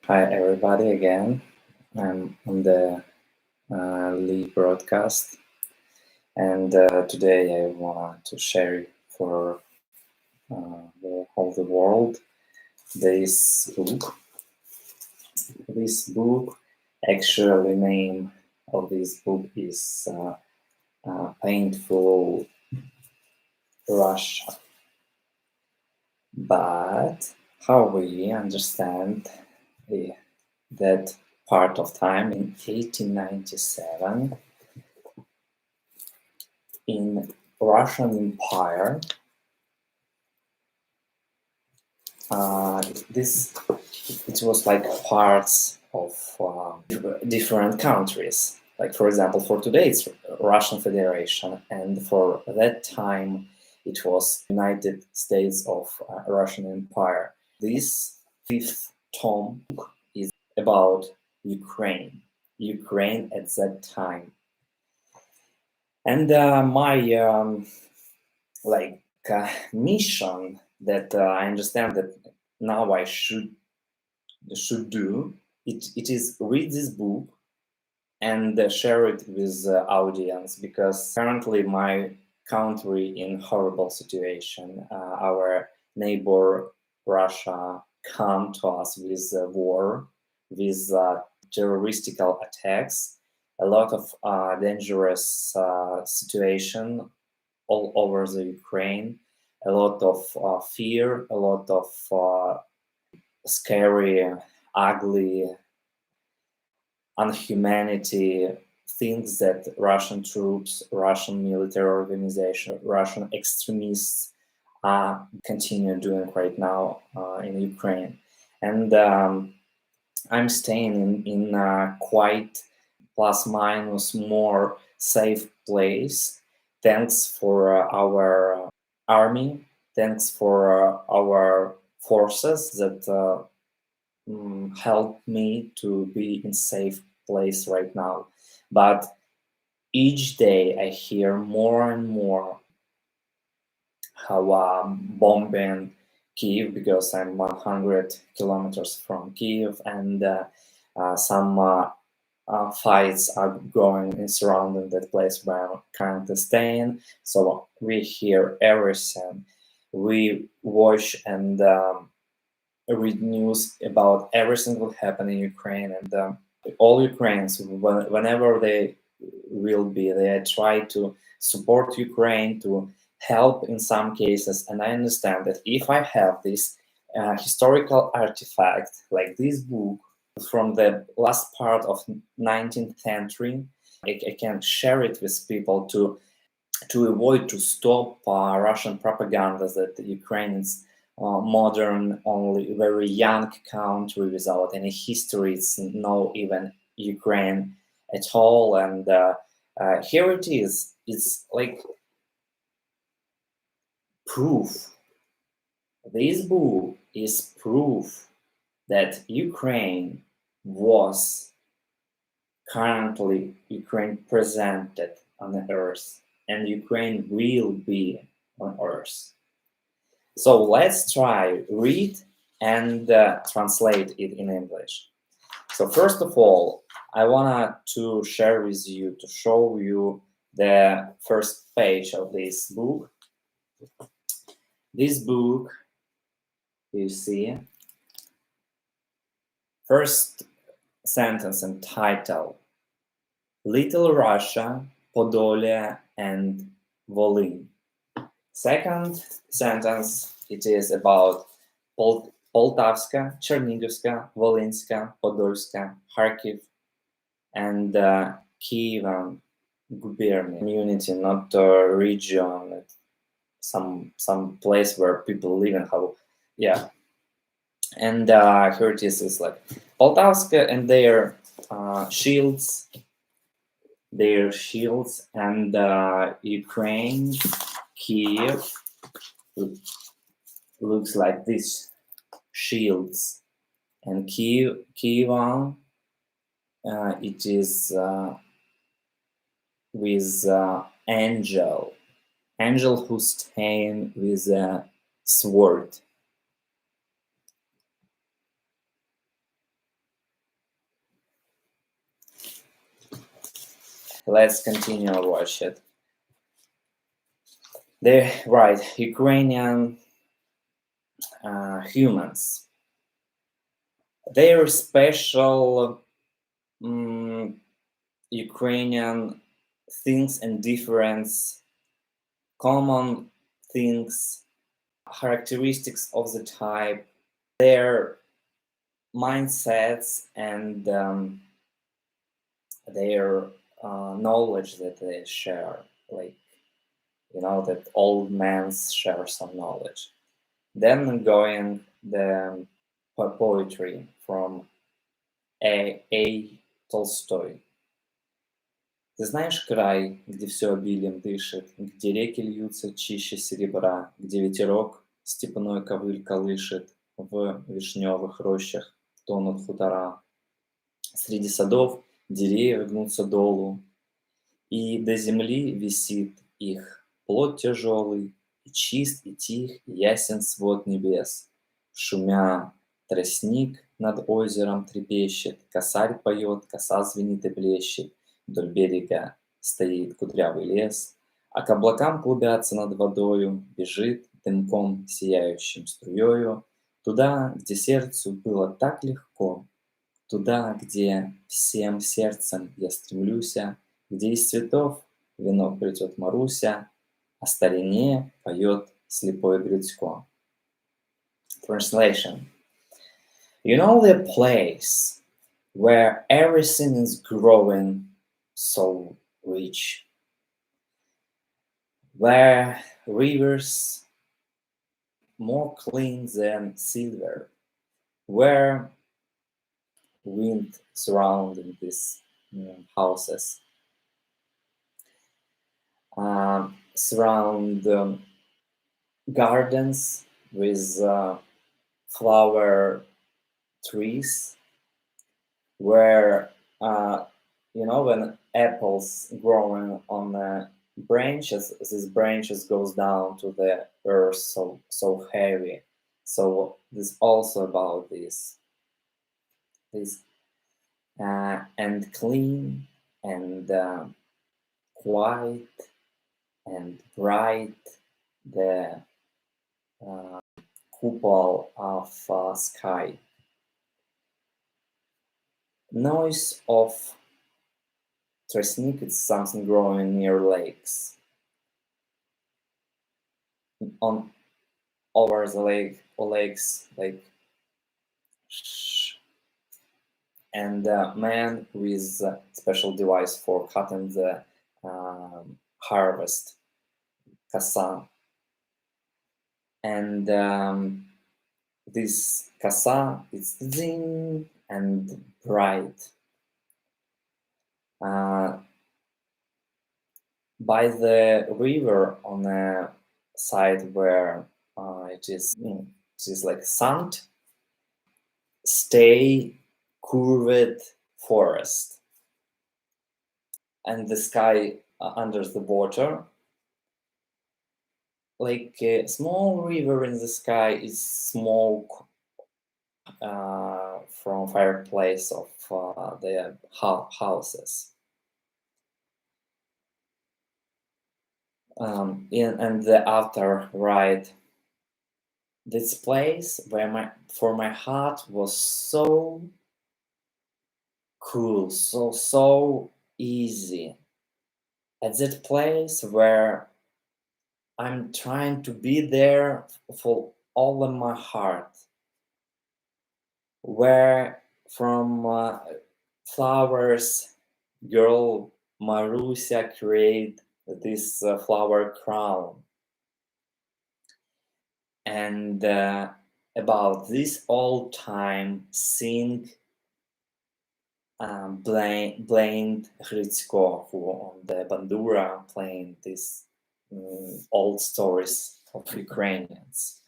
Hi, everybody, again. I'm on the live broadcast, and today I want to share for the whole the world this book. This book, actually, name of this book is Painful Russia. But how we understand that part of time in 1897 in Russian Empire, it was like parts of different countries. Like, for example, for today it's Russian Federation, and for that time it was United States of Russian Empire. This fifth tome is about Ukraine at that time. And my mission that I understand that now I should do it is read this book and share it with the audience, because currently my country in horrible situation. Our neighbor Russia come to us with war, with terroristical attacks, a lot of dangerous situation all over the Ukraine, a lot of fear, a lot of scary, ugly, unhumanity things that Russian troops, Russian military organization, Russian extremists continue doing right now in Ukraine. And I'm staying in quite plus minus more safe place. Thanks for our army. Thanks for our forces that help me to be in safe place right now. But each day I hear more and more how bombing Kiev, because I'm 100 kilometers from Kiev, and some fights are going and surrounding that place where I'm currently staying. So we hear everything. We watch and read news about everything that will happen in Ukraine, and all Ukrainians, whenever they will be, they try to support Ukraine, to help in some cases. And I understand that if I have this historical artifact like this book from the last part of 19th century, I can share it with people to avoid, to stop Russian propaganda that the Ukrainians modern, only very young country without any history. It's no even Ukraine at all. And here it is. It's like proof. This book is proof that Ukraine was currently Ukraine presented on the earth, and Ukraine will be on earth. So let's try read and translate it in English. So first of all, I wanted to share with you, to show you the first page of this book. This book, you see, first sentence and title, Little Russia, Podolia and Volyn. Second sentence, it is about Poltavska, Chernigivska, Volynska, Podolska, Kharkiv, and Kievan gubernia, community, not a region, some place where people live and how, yeah. And here it is like Poltavska and their shields, and Ukraine, Kiev looks like this, shields, and Kievan, it is with angel who's staying with a sword. let's continue watch it. Ukrainian humans. Their special Ukrainian things and difference, common things, characteristics of the type, their mindsets and their knowledge that they share, like, you know, that old men share some knowledge. Then going the poetry from A. Толстой. Ты знаешь край, где все обилием дышит, где реки льются чище серебра, где ветерок степной ковыль колышет, в вишневых рощах тонут хутора. Среди садов деревья гнутся долу, и до земли висит их плод тяжелый, и чист, и тих, и ясен свод небес. Шумя тростник над озером трепещет, косарь поет, коса звенит и блещет, вдоль берега стоит кудрявый лес, а к облакам клубятся над водою, бежит дымком сияющим струёю, туда, где сердцу было так легко, туда, где всем сердцем я стремлюся, где из цветов венок плетет Маруся, о старине поет слепой Грицько. Translation. You know the place where everything is growing so rich, where rivers more clean than silver, where wind surrounding these houses, surround gardens with flower trees, where you know, when apples growing on the branches, these branches goes down to the earth so heavy. So this also about this and clean and quiet and bright, the cupol of sky. Noise of trostnik is something growing near lakes. On over the lake or lakes, like and man with a special device for cutting the harvest, коса. And this коса is thin and bright. By the river on the side where it is like sand, stay curved forest, and the sky under the water, like a small river in the sky, is smoke from fireplace of the houses. And the after right, this place where for my heart was so cool, so easy. At that place where I'm trying to be there for all of my heart, where from flowers girl Malorossия create this flower crown, and about this old time sing blind Gritsko, who on the bandura playing these old stories of Ukrainians.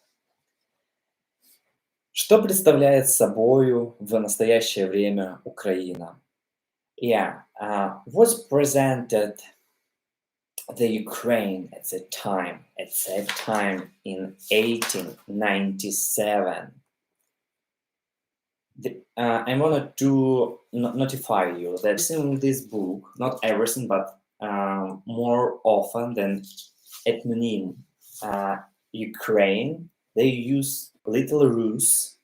Что представляет собою в настоящее время Украина? Was presented the Ukraine at that time in 1897. I wanted to notify you that in this book, not everything, but more often than ethnonym Ukraine, they use little Rus.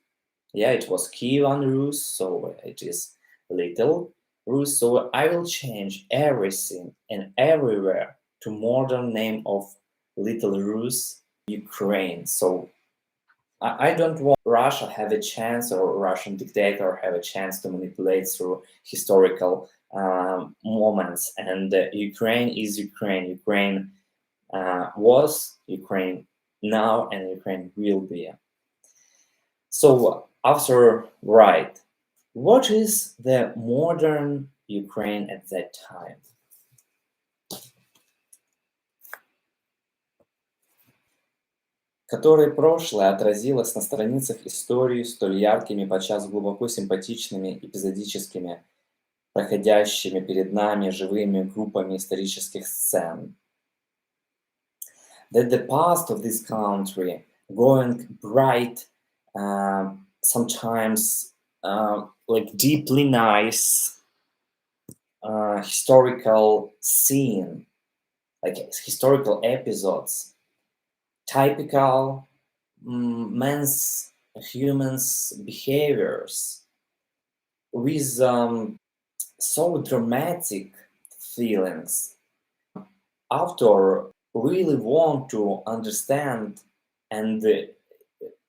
Yeah, it was Kievan Rus, so it is little Rus. So I will change everything and everywhere to modern name of little Rus, Ukraine. So I don't want Russia have a chance, or Russian dictator have a chance to manipulate through historical moments. And Ukraine is Ukraine. Ukraine was Ukraine now, and Ukraine will be. So after right, what is the modern Ukraine at that time? Которое прошлое отразилось на страницах истории столь яркими, подчас глубоко симпатичными, эпизодическими, проходящими перед нами живыми группами исторических сцен. That the past of this country going bright, sometimes like deeply nice historical scene, like historical episodes, typical men's humans behaviors with so dramatic feelings. Author really want to understand and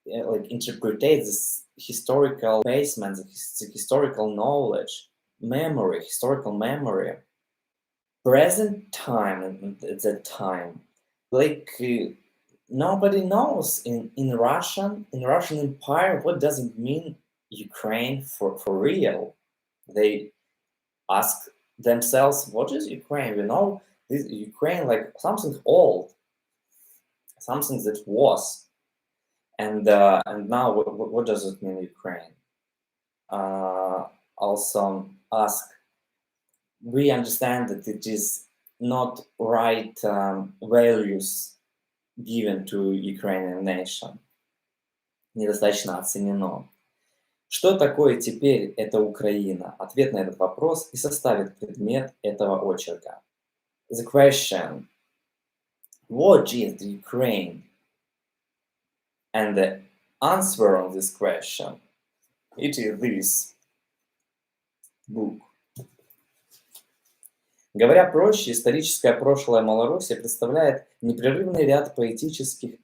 like interpret this historical basement, historical knowledge, memory, historical memory, present time at that time, like nobody knows in Russian Empire what does it mean Ukraine for real. They ask themselves, what is Ukraine? You know, this Ukraine like something old, something that was, and now what does it mean Ukraine? Also ask. We understand that it is not right values given to Ukrainian nation. Недостаточно оценено. Что такое теперь эта Украина? Ответ на этот вопрос и составит предмет этого очерка. The question, what is the Ukraine? And the answer on this question, it is this book. Говоря проще, историческое прошлое Малороссии представляет непрерывный ряд поэтических,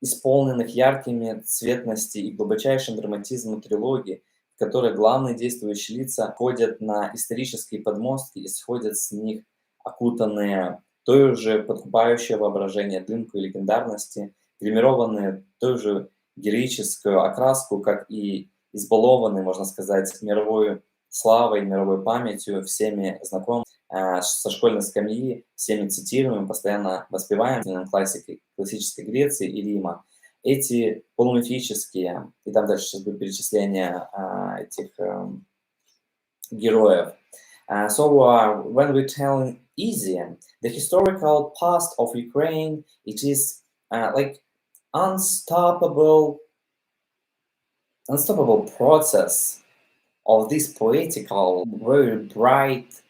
исполненных яркими цветности и глубочайшим драматизмом трилогий, в которой главные действующие лица ходят на исторические подмостки и сходят с них, окутанные той же подкупающее воображение дымкой легендарности, гримированные той же героическую окраску, как и избалованные, можно сказать, мировой славой, мировой памятью, всеми знакомыми, со школьной скамьи, всеми цитируемым, постоянно воспеваемым классикой классической Греции и Рима. Эти полумифические, и там дальше сейчас будет перечисление этих героев. When we tell easy, the historical past of Ukraine, it is like unstoppable process of this poetical, very bright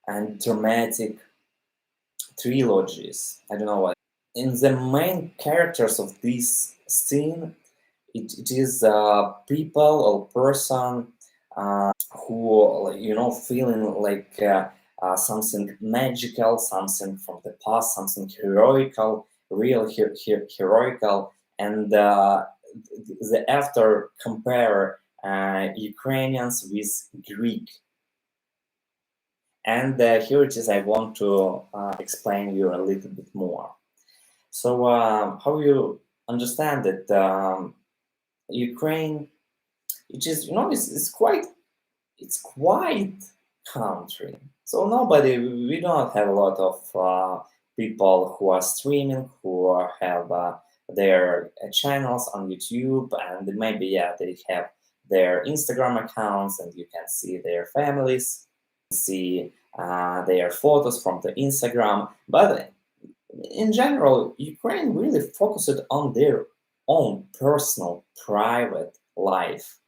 and dramatic trilogies. I don't know what. In the main characters of this scene, it is people or person who, you know, feeling like something magical, something from the past, something heroical, real heroical, and the after compare Ukrainians with Greek. And here it is, I want to explain you a little bit more. So how you understand that Ukraine, it is, you know, it's quite country. So we don't have a lot of people who are streaming, who have their channels on YouTube, and maybe, yeah, they have their Instagram accounts, and you can see their families, see their photos from the Instagram. But in general, Ukraine really focused on their own personal, private life.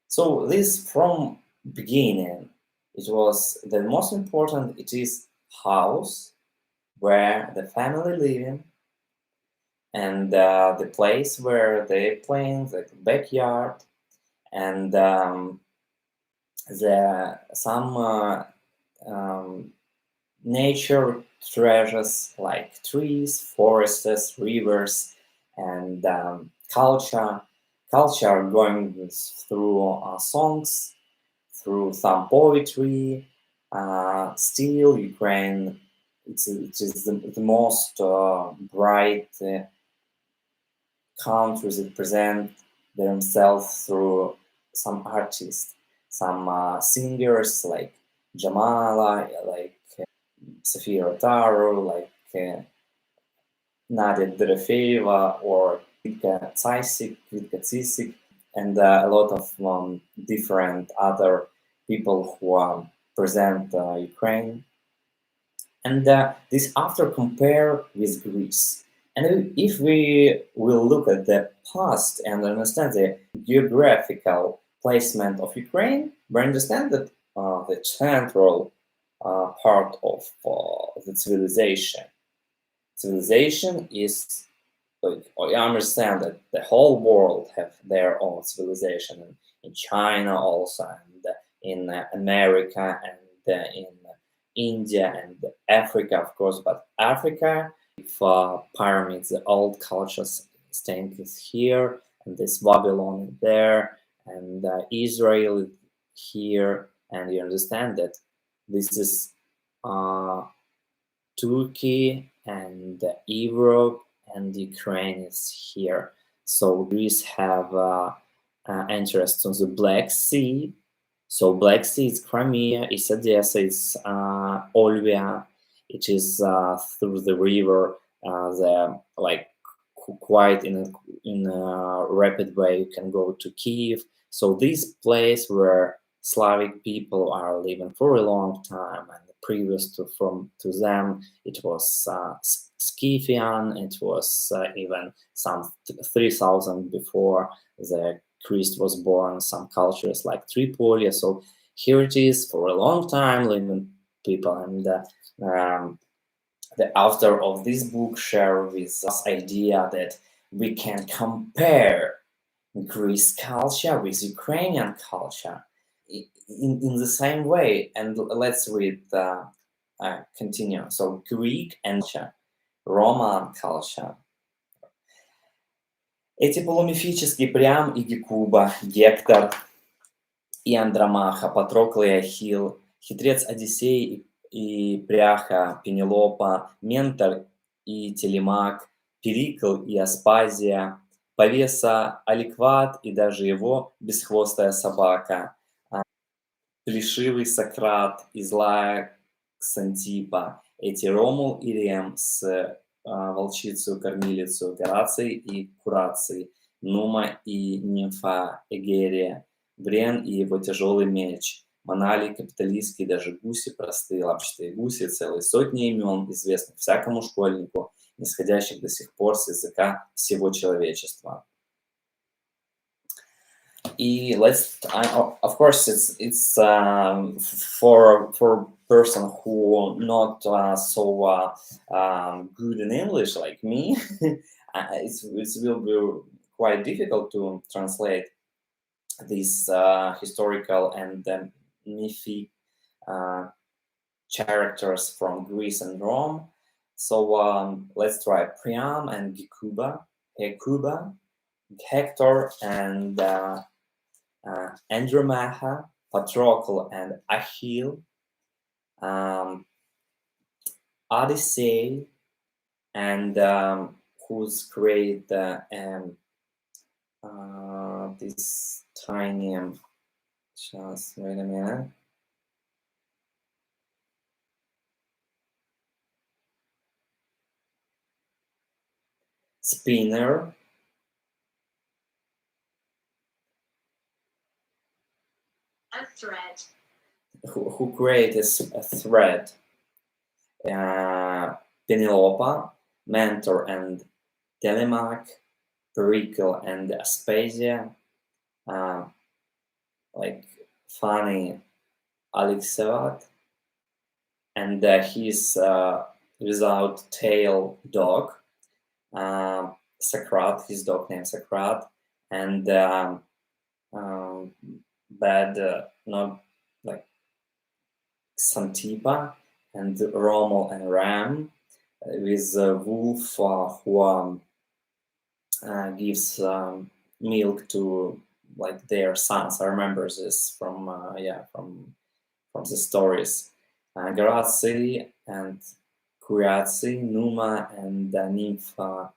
So this from beginning, it was the most important. It is house where the family living, and the place where they playing, the backyard, and some nature treasures like trees, forests, rivers, and culture. Culture going through songs, through some poetry. Still, Ukraine, it is the most bright countries that present themselves through some artists, some singers like Jamala, like Sofia Rotaro, like Nadia Dorofeeva, or Vitka Tsisik, and a lot of different other people who present Ukraine. And this after compare with Greece. And if we will look at the past and understand the geographical placement of Ukraine, we understand that the central part of the civilization is, like, I understand that the whole world have their own civilization, in China also, and in America, and in India, and Africa, of course. But Africa, if pyramids, the old cultures staying is here, and this Babylon there, and Israel here, and you understand that this is Turkey and Europe, and Ukraine is here. So Greece have interest on the Black Sea. So Black Sea is Crimea, it's Odessa, it's Olbia. It is through the river, the like quite in a rapid way. You can go to Kiev. So this place where Slavic people are living for a long time, and previous to them, it was Scythian. It was even some 3,000 before the Christ was born. Some cultures like Tripolia. So here it is for a long time living people, and the author of this book share with us idea that we can compare Greece culture with Ukrainian culture in the same way. And let's read continue. So Greek and Roman culture. Эти полумифические Приам и Гекуба, Гектор и Андромаха, Патрокл и Ахилл, хитрец Одиссей и Пряха, Пенелопа, Ментор и Телемак, Перикл и Аспазия, Повеса, Аликват и даже его бесхвостая собака, Плешивый Сократ и злая Ксантипа, эти Ромул и Рем с волчицу, кормилицу, Гораций и Кураций, Нума и нимфа Эгерия, Брен и его тяжелый меч, Монали, капиталистские, даже гуси, простые лапчатые гуси, целые сотни имен, известных всякому школьнику, нисходящих до сих пор с языка всего человечества. И of course, it's for person who not so good in English like me, it will be quite difficult to translate these historical and mythic characters from Greece and Rome. So let's try Priam and Hekuba, Hector and Andromache, Patroclus and Achille, Odyssey, and who's created this tiny, just wait a minute. Spinner, a thread, who created a thread, Penelope, Mentor and Telemaque, Pericle and Aspasia, like funny Alexevat, and his without tail dog, Sakrat, his dog named Sakrat, and bad, not like Santipa, and Rommel and Ram, with Wolf who gives milk to like their sons. I remember this from from the stories. Grazi and Kuriazi, Numa and Nympha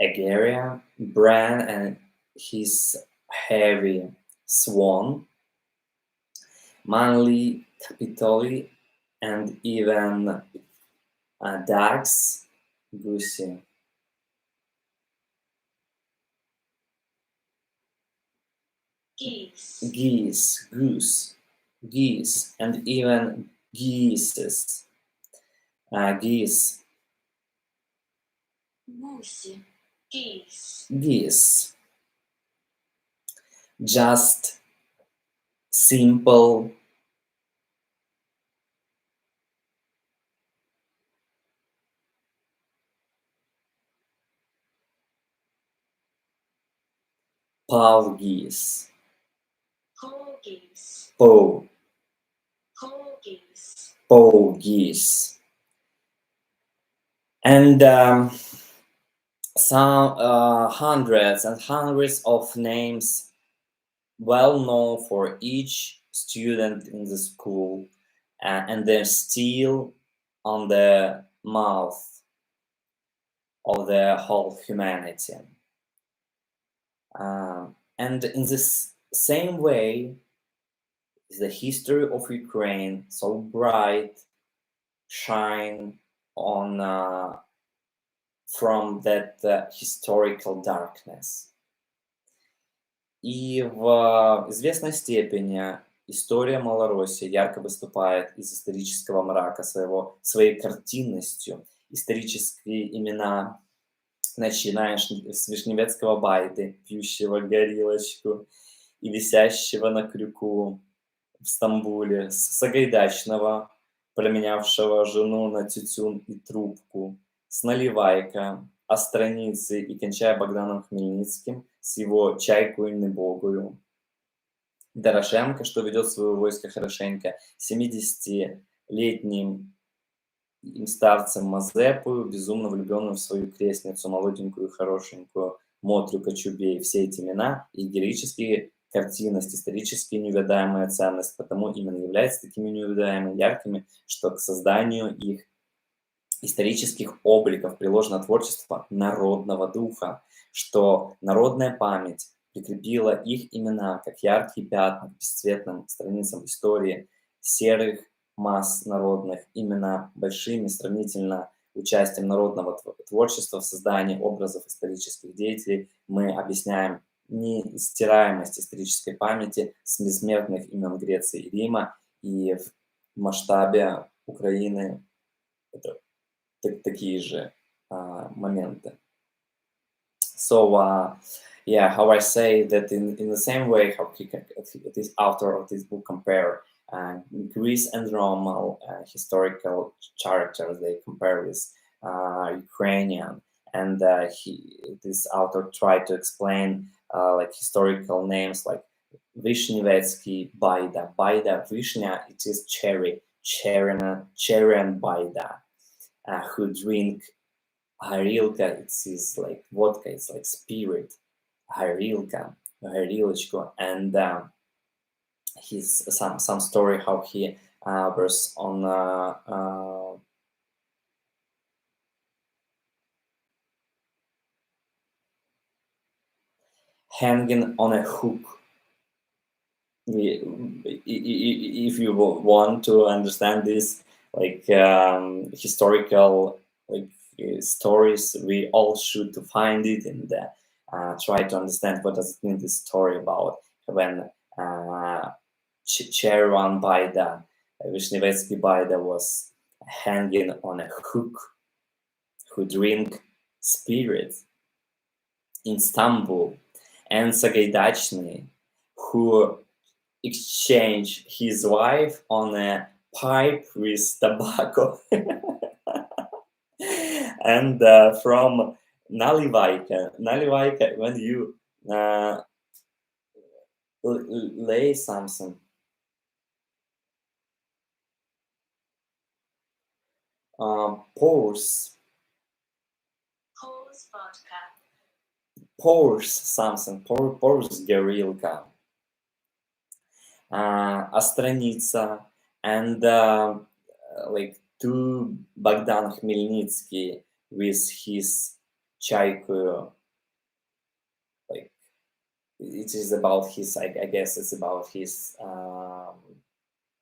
Egeria, Bran and his heavy swan, Manly, Capitoli, and even Dax, Goosey. Geese. Geese, and even geeses. Geese. Гуси. Geese. Geese. Just simple, plow geese. Porgies. Pow. Porgies. Pow geese. And some hundreds and hundreds of names well known for each student in the school, and they're still on the mouth of the whole humanity. And in this same way, is the history of Ukraine so bright, shine on from that historical darkness. И в известной степени история Малороссии ярко выступает из исторического мрака своей картинностью. Исторические имена, начиная с вишневецкого байды, пьющего горилочку и висящего на крюку в Стамбуле, с Сагайдачного, променявшего жену на тютюн и трубку, с Наливайка, о странице и кончая Богданом Хмельницким с его чайкою небогою, Дорошенко, что ведет свое войско хорошенько, 70-летним старцем Мазепою, безумно влюбленным в свою крестницу, молоденькую и хорошенькую Мотрю Кочубей. Все эти имена и героические картинность, исторически неувядаемая ценность, потому именно являются такими неувядаемыми, яркими, что к созданию их исторических обликов приложено творчество народного духа, что народная память прикрепила их имена как яркие пятна к бесцветным страницам истории серых масс народных, именно большими сравнительно участием народного творчества в создании образов исторических деятелей мы объясняем нестираемость исторической памяти с бессмертных имен Греции и Рима, и в масштабе Украины это такие же моменты. So, how I say that in the same way how this author of this book compare Greece and Rome historical characters, they compare with Ukrainian, and this author tried to explain like historical names like Vishnevetsky, Baida, Vishnya, it is cherry and Baida, who drink Harilka, it is like vodka, it's like spirit, Harilka, Harilочку, and his some story how he was on hanging on a hook. If you want to understand this, like historical like stories, we all should find it and try to understand what does it mean, this story about when Cherwan Baida, Vishnevetsky Baida was hanging on a hook, who drink spirits in Istanbul, and Sagaidachny, who exchange his wife on a pipe with tobacco. And from naливайка, when you lay something. Pours vodka. Pours something. Pours горилка. А страница. And like to Богдан Хмельницкий with his чайку. Like it is about his, I guess it's about his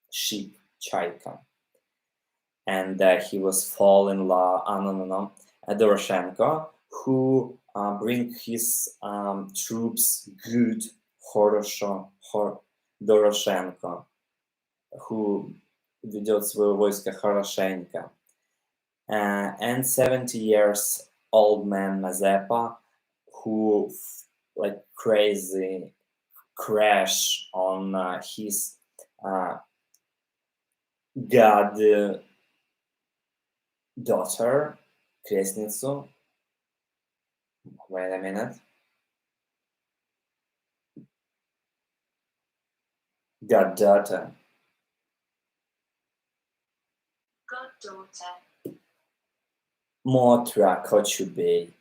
ship, чайка. And he was fall in love, Doroshenko, who bring his troops good, Doroshenko, who ведет свое войско хорошенько. And 70 years old man Mazepa, who like crazy crash on his god daughter, крестницу. Wait a minute. Goddaughter. Motra Kochubey.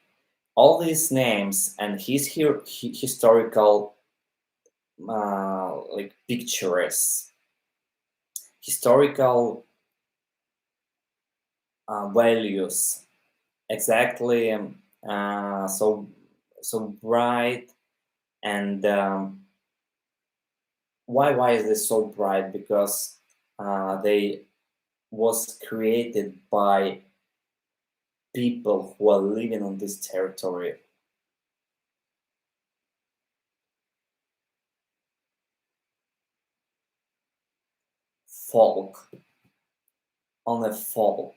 All these names and his historical like pictures, historical values, exactly so bright. And why is this so bright? Because they was created by people who are living on this territory. Folk, on a folk,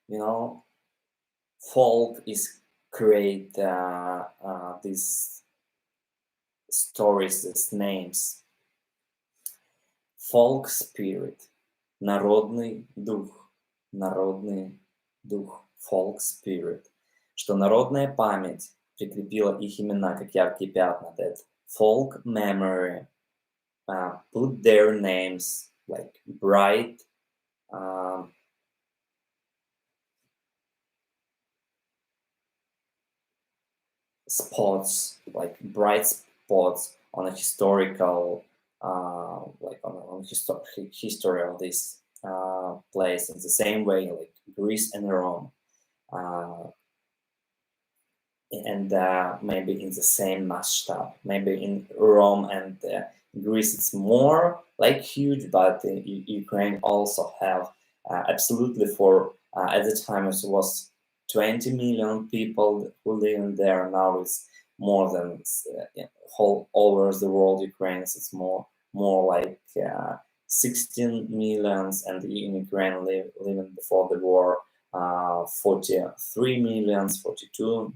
you know, folk is create these stories, these names. Folk spirit, народный дух, folk spirit, что народная память прикрепила их имена как яркие пятна. That folk memory put their names like bright spots, like bright spots on a historical like on history of this place, in the same way like Greece and Rome, and maybe in the same maßstab. Maybe in Rome and Greece it's more like huge, but Ukraine also have absolutely for at the time it was 20 million people who live in there. Now it's more than whole over the world. Ukraine it's more like 16 millions, and in Ukraine living before the war 43 millions, 42.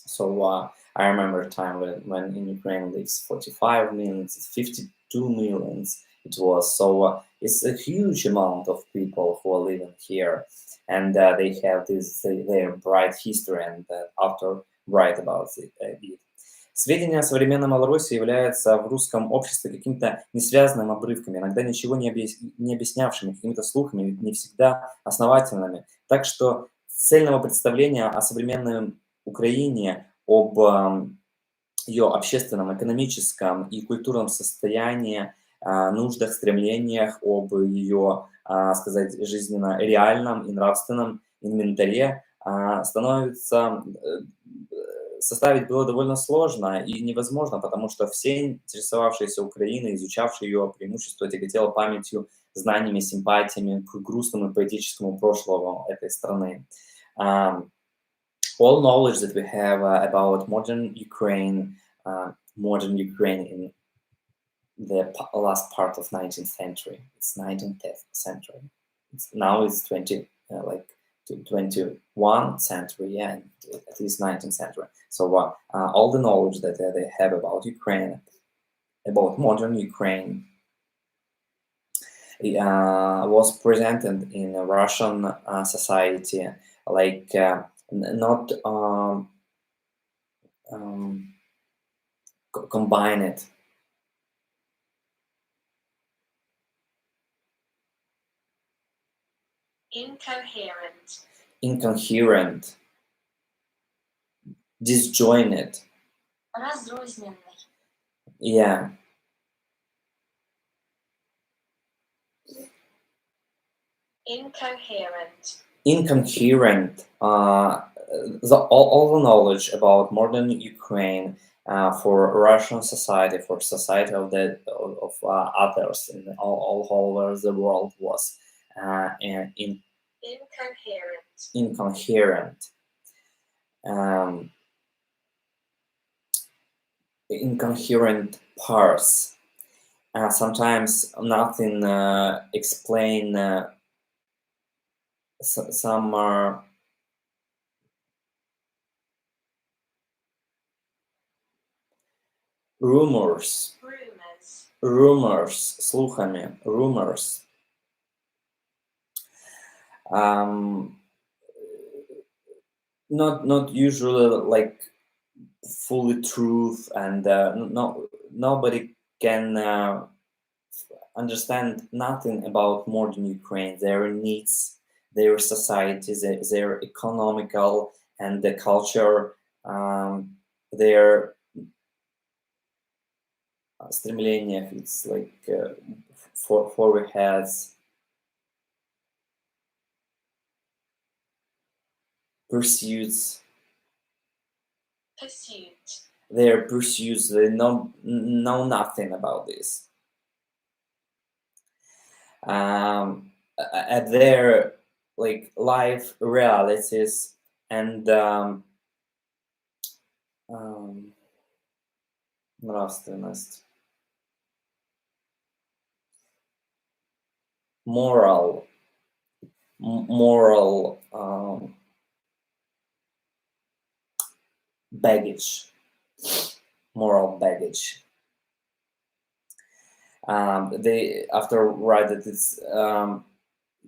So I remember a time when in Ukraine lives 45 millions, 52 millions it was. So it's a huge amount of people who are living here, and they have their bright history, and author write about it. Сведения о современной Малороссии являются в русском обществе каким-то несвязанным обрывками, иногда ничего не объяснявшими, какими-то слухами, не всегда основательными. Так что цельного представления о современной Украине, об ее общественном, экономическом и культурном состоянии, нуждах, стремлениях, об ее, сказать, жизненно реальном и нравственном инвентаре составить было довольно сложно и невозможно, потому что все интересовавшиеся Украиной, изучавшие ее преимущества, тяготело памятью, знаниями, симпатиями к грустному и поэтическому прошлому этой страны. All knowledge that we have about modern Ukraine in the last part of 19th century. It's 19th century. Now it's 21st century, yeah, at least 19th century. So all the knowledge that they have about Ukraine, about modern Ukraine, was presented in a Russian society, like not combine it. Incoherent. Incoherent. Disjointed. Разрозненный. Yeah. Incoherent. Incoherent. All the knowledge about modern Ukraine for Russian society, for society of others in all over the world was Incoherent. incoherent. Incoherent parts. Sometimes nothing explain some rumors, слухами, rumors. Not usually like fully truth, and nobody can understand nothing about modern Ukraine, their needs, their society, their economical and the culture, their стремления, it's like for heads, pursuits. Pursuit. Their pursuits, they know nothing about this. At their like life realities and нравственность, moral baggage, moral baggage. They after write that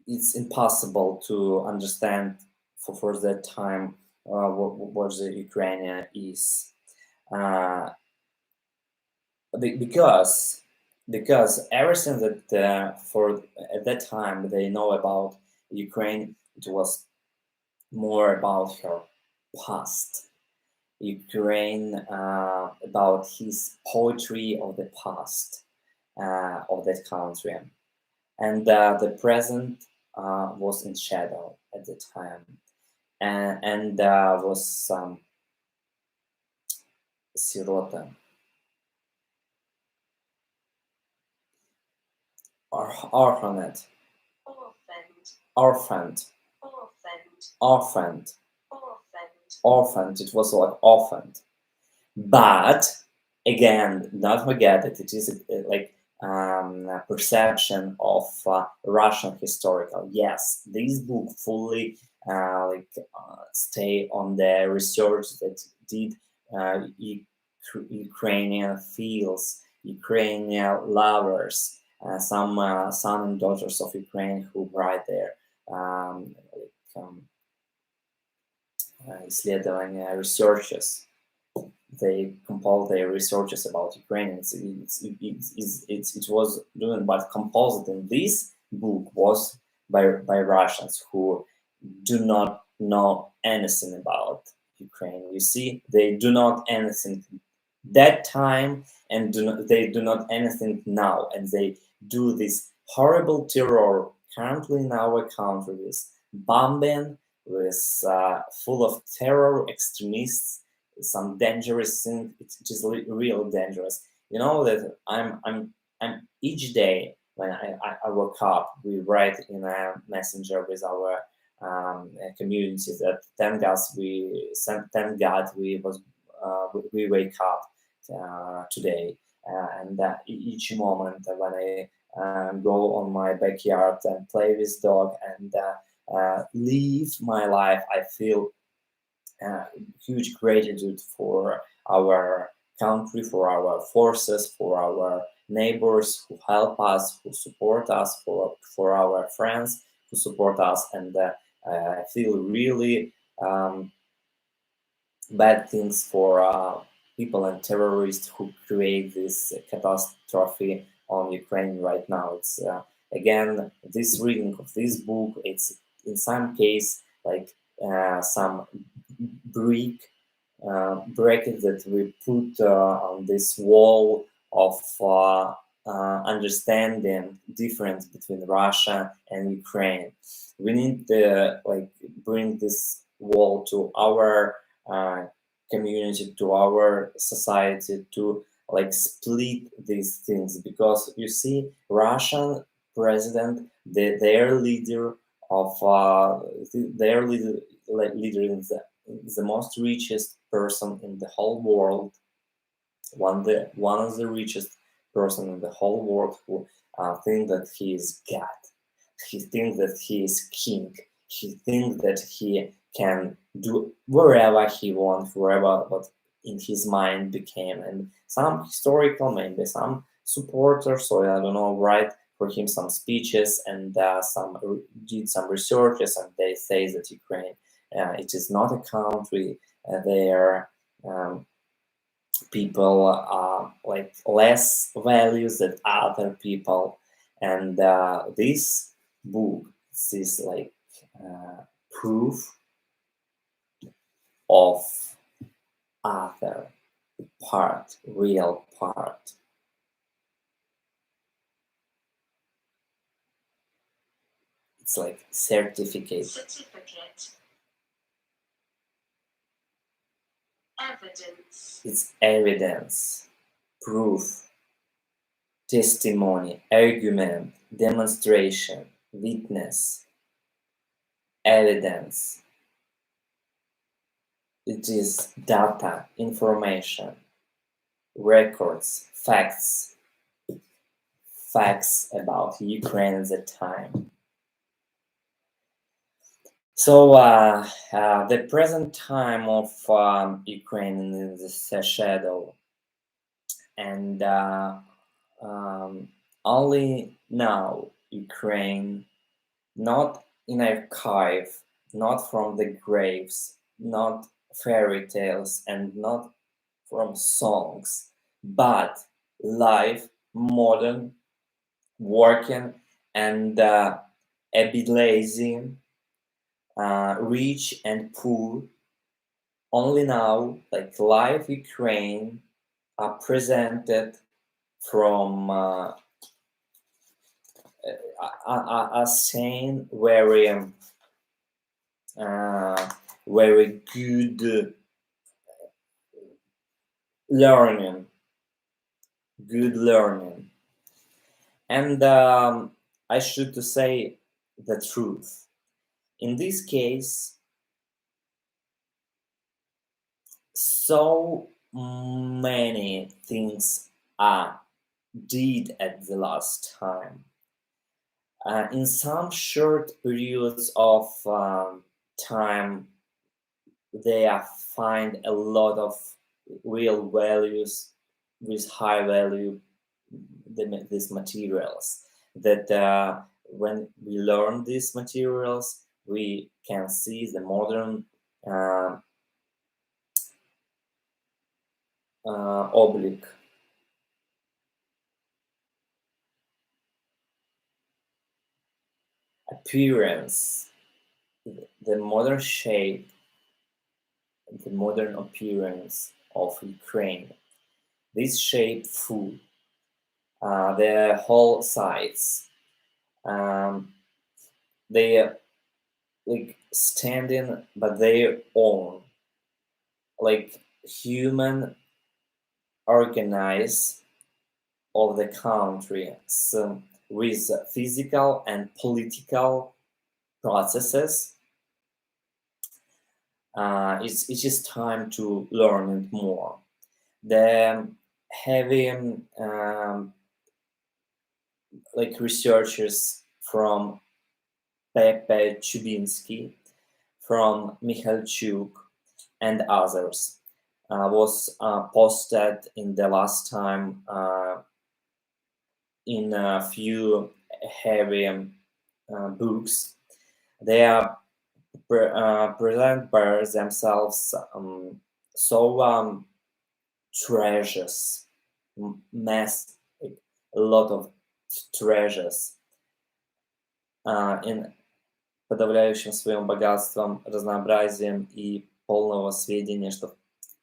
it's impossible to understand for that time what the Ukraine is, because everything that for at that time they know about Ukraine, it was more about her past. Ukraine, about his poetry of the past of that country, and the present was in shadow at the time, and was some sirota, or orphaned, orphaned. It was like orphaned. But again, not forget that it is like a perception of Russian historical. Yes, this book fully stay on the research that did Ukrainian fields, Ukrainian lovers, some son and daughters of Ukraine who write their исследования, researches. They compiled their researches about Ukrainians. It was doing, but compositing this book was by Russians who do not know anything about Ukraine. You see, they do not anything that time, and they do not anything now, and they do this horrible terror currently in our country with bombing, with full of terror, extremists, some dangerous thing. It's just real dangerous. You know that I'm each day when I woke up, we write in a messenger with our community that thank God we wake up today, and each moment when I go on my backyard and play with dog and live my life, I feel huge gratitude for our country, for our forces, for our neighbors who help us, who support us, for our friends who support us, and I feel really bad things for people and terrorists who create this catastrophe on Ukraine right now. It's again, this reading of this book, it's in some case like some bracket that we put on this wall of understanding difference between Russia and Ukraine. We need to like bring this wall to our community, to our society, to like split these things, because you see, Russian president, their leader of their leader is the most richest person in the whole world, one of the richest person in the whole world, who think that he is God. He thinks that he is king. He thinks that he can do wherever he wants, wherever what in his mind became. And some historical, maybe some supporters, or I don't know, write for him some speeches, and some did some researches, and they say that Ukraine, it is not a country. Their people like less values than other people, and this book is like proof of other part, real part. It's like certificate. Certificate. Evidence. It's evidence, proof, testimony, argument, demonstration, witness, evidence. It is data, information, records, facts about Ukraine at the time. So the present time of Ukraine is the shadow, and only now Ukraine, not in archive, not from the graves, not fairy tales, and not from songs, but live, modern, working, and a bit lazy, rich and poor. Only now, like live Ukraine, are presented from a saying very good learning, and I should to say the truth. In this case, so many things are did at the last time. In some short periods of time, they find a lot of real values with high value, these materials. That when we learn these materials, we can see the modern oblique. Appearance, the modern shape, the modern appearance of Ukraine. This shape full, the whole sides. They are like standing by their own, like human organize of the country, so with physical and political processes. It is time to learn it more. The heavy like researchers from Pepe Chubinsky, from Michalchuk, and others was posted in the last time in a few heavy books. They are present by themselves so treasures, mass, like, a lot of treasures, in подавляющим своим богатством, разнообразием и полного сведения, что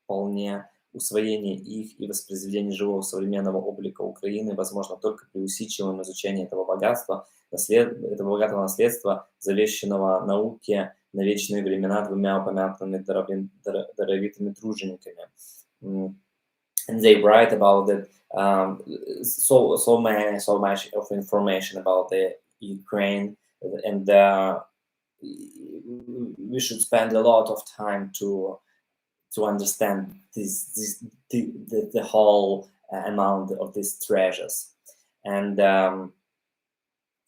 вполне усвоение их и воспроизведение живого современного облика Украины возможно только при усидчивом изучении этого богатства, этого богатого наследства, завещанного науке на вечные времена двумя упомянутыми даровитыми тружениками. And they write about it, so much of information about the Ukraine, and we should spend a lot of time to understand the whole amount of these treasures. And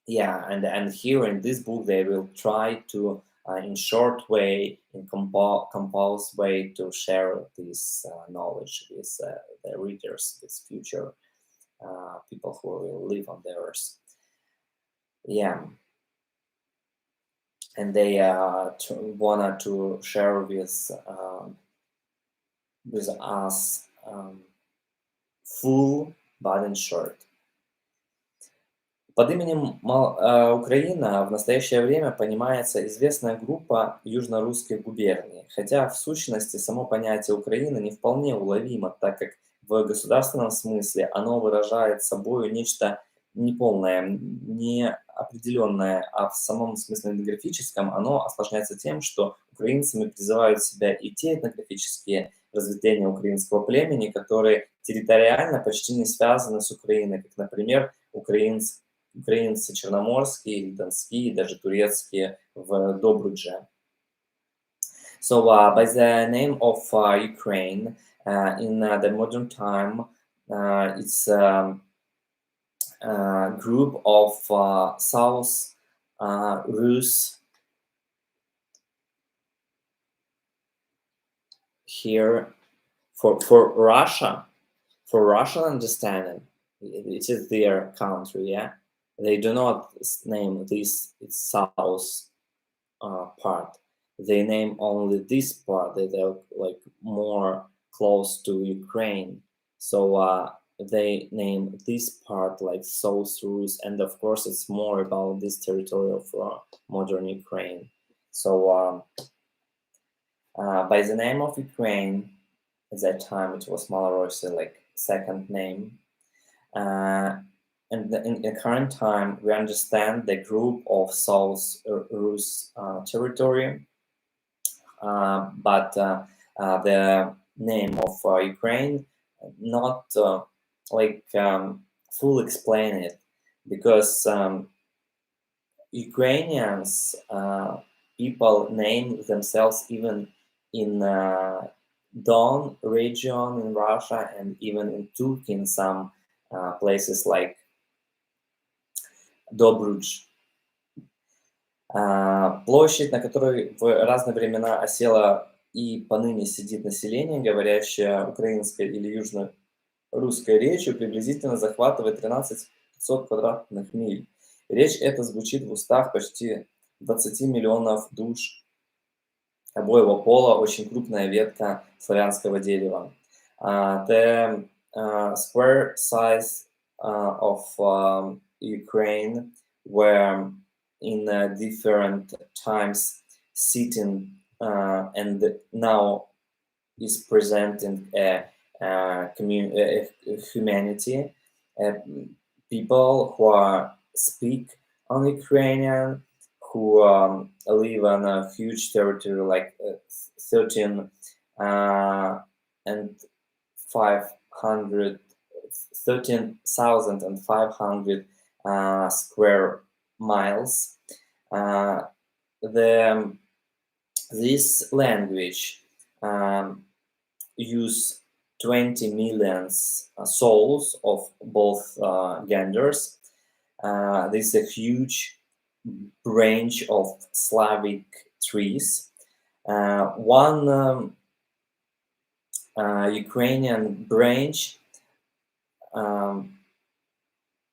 and here in this book they will try to, in short way, in composed way, to share this knowledge with the readers, with future people who will live on the earth. And they wanted to share with us full but in short. Под именем Украина в настоящее время понимается известная группа южно-русских губерний, хотя в сущности само понятие Украина не вполне уловимо, так как в государственном смысле оно выражает собой нечто неполное, неопределенное, а в самом смысле этнографическом оно осложняется тем, что украинцами призывают себя и те этнографические разветвления украинского племени, которые территориально почти не связаны с Украиной, как, например, украинцы черноморские, или донские, даже турецкие в Добрудже. So by the name of Ukraine, in the modern time, it's a group of South Rus here for Russia, for Russian understanding. It is their country, yeah. They do not name this south part. They name only this part. They're like more close to Ukraine. So they name this part like South Rus, and of course it's more about this territory of modern Ukraine. So by the name of Ukraine, at that time it was Malorossия, like second name. And in the current time, we understand the group of South Rus territory, but the name of Ukraine not full explain it, because Ukrainians people name themselves even in Don region in Russia, and even in Turkey in some places like Добрудж. Площадь, на которой в разные времена осела и поныне сидит население, говорящее украинской или южно-русской речью, приблизительно захватывает 13 500 квадратных миль. Речь эта звучит в устах почти 20 миллионов душ обоего пола, очень крупная ветка славянского дерева. The square size of Ukraine were in different times sitting and now is presenting a humanity, people who speak on Ukrainian, who live on a huge territory like 13,500 square miles. This language use 20 million souls of both genders. This is a huge branch of Slavic trees. One Ukrainian branch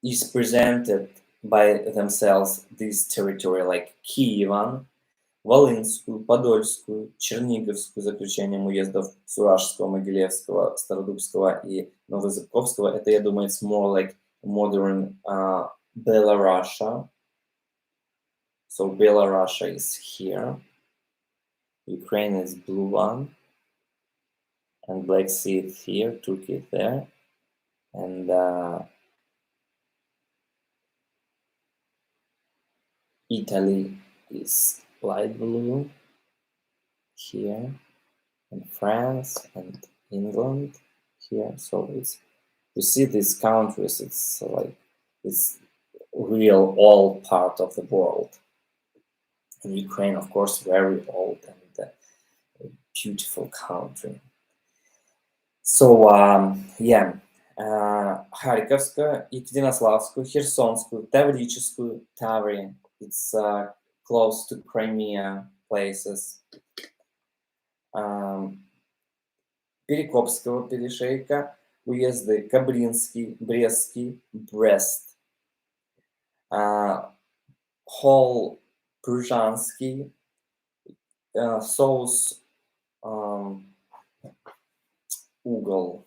is presented by themselves this territory like Киеван, Волынскую, Подольскую, Черниговскую, за исключением уездов Суражского, Могилевского, Стародубского и Новозыбковского. Это, я думаю, it's more like modern Malorossia. So Malorossia is here. Ukraine is blue one. And Black Sea is here, Turkey is there. And Italy is light blue here, and France and England here. So it's, you see these countries, it's like it's real old part of the world. And Ukraine, of course, very old and a beautiful country. So yeah, Харьковскую, Екатеринославскую, Херсонскую, Таврическую, Таври. It's close to Crimea places. Перекопского перешейка, уезды Кабринский, Брестский, Брест. Холл Пружанский, соус угол.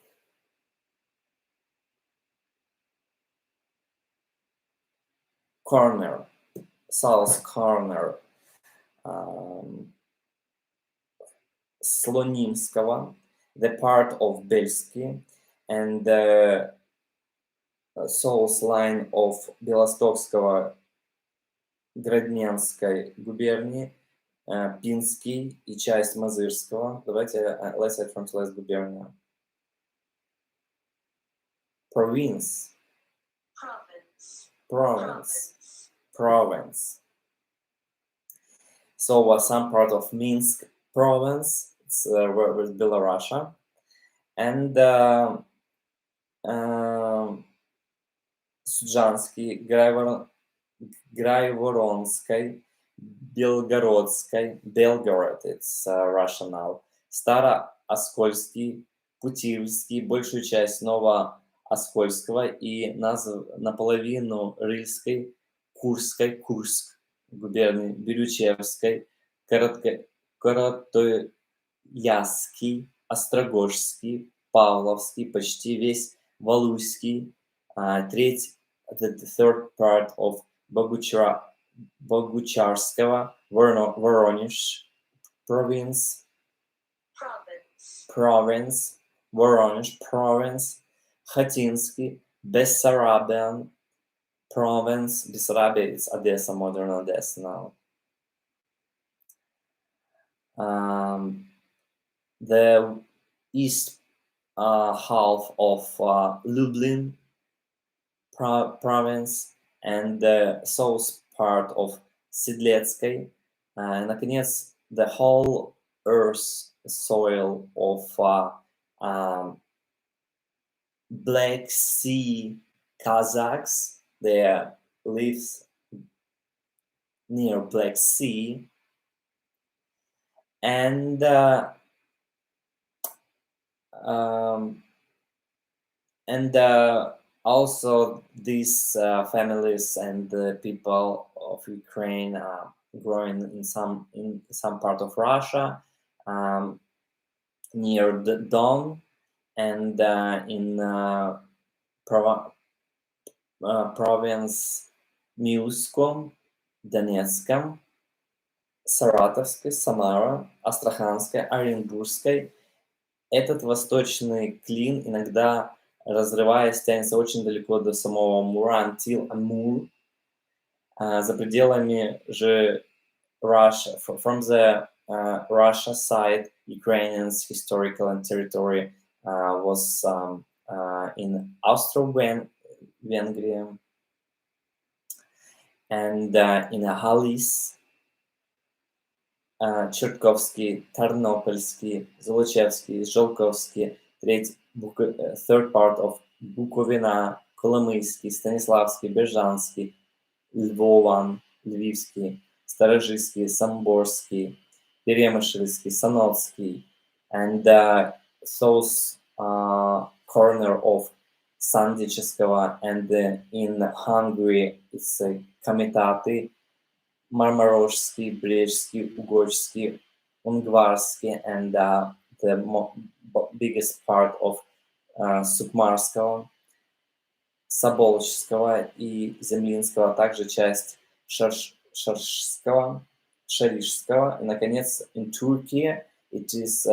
Corner, South Corner, Слонимского, the part of Бельский, and the south line of Белостокского, Градненской губернии, Пинский и часть Мазырского. Давайте, let's say translate губернию. Province. Province. So some part of Minsk province, it's with Malorossия, and Суджанский, Грайворонской, Белгородской, Belgorod, it's Russia now, Старооскольский, Путивльский, большую часть Новооскольского и наполовину Рыльской, Курской, Курск, губернии, Бирючевской, Коротояский, Острогожский, Павловский, почти весь Валуйский, the third part of Богучарского, Воронеж province, Воронеж province, Хатинский, Bessarabian province, Bessarabia is Odessa, modern Odessa now. The east half of Lublin province and the south part of Sidletsky, and наконец the whole earth soil of Black Sea Kazakhs. They lives near Black Sea, and also these families and the people of Ukraine growing in some part of Russia, near the Don, and in province Миуском, Донецком, Саратовской, Самара, Астраханской, Оренбургской. Этот восточный клин, иногда разрываясь, тянется очень далеко до самого Амура, until Amur, за пределами же Russia, from the Russia side, Ukrainians' historical and territory was in Austro-Vengria and in Halis, Чертковский, Тарнопольский, Золочевский, Жолковский, third part of Буковина, Коломийский, Станиславский, Бежанский, Львован, Львивский, Старожийский, Самборский, Перемышльский, Санотский, and south corner of сандического, and in Hungary it's комитаты, Малороссия, Брежский, Угорский, Ungvarski, and the biggest part of Сукмарского, Соболческого и Землинского, а также часть Шаршского, Шаришского, и, наконец, in Turkey it is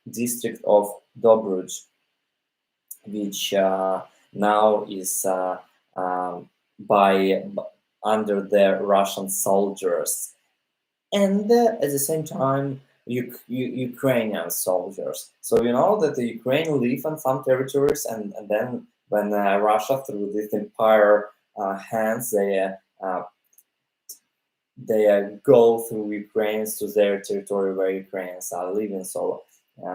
district of Dobruj, which now is under the Russian soldiers, and at the same time Ukrainian soldiers. So you know that the Ukraine live on some territories, and then when Russia, through this empire hands, they go through Ukrainians to their territory where Ukrainians are living. So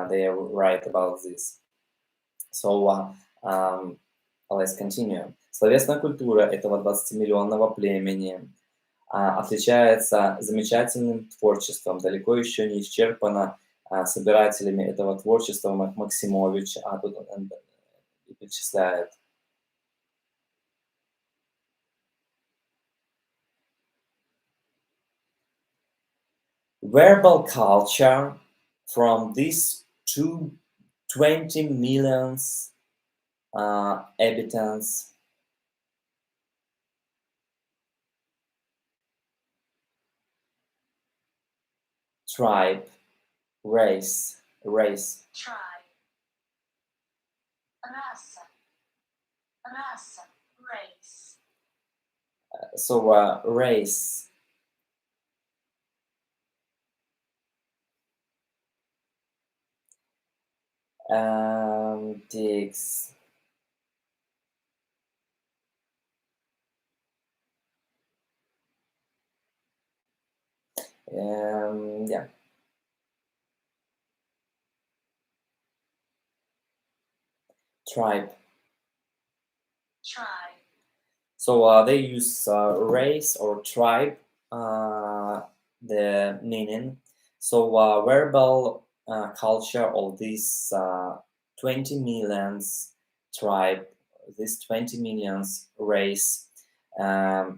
they write about this. So let's continue. Словесная культура этого 20-миллионного племени отличается замечательным творчеством, далеко еще не исчерпано собирателями этого творчества Максимович, а тут он перечисляет. Verbal culture from these 20 million inhabitants tribe, race. Tribe. Rasa. Race. So race. Takes yeah. Tribe. So they use race or tribe, the meaning. So verbal culture of this 20 millions tribe, this 20 millions race that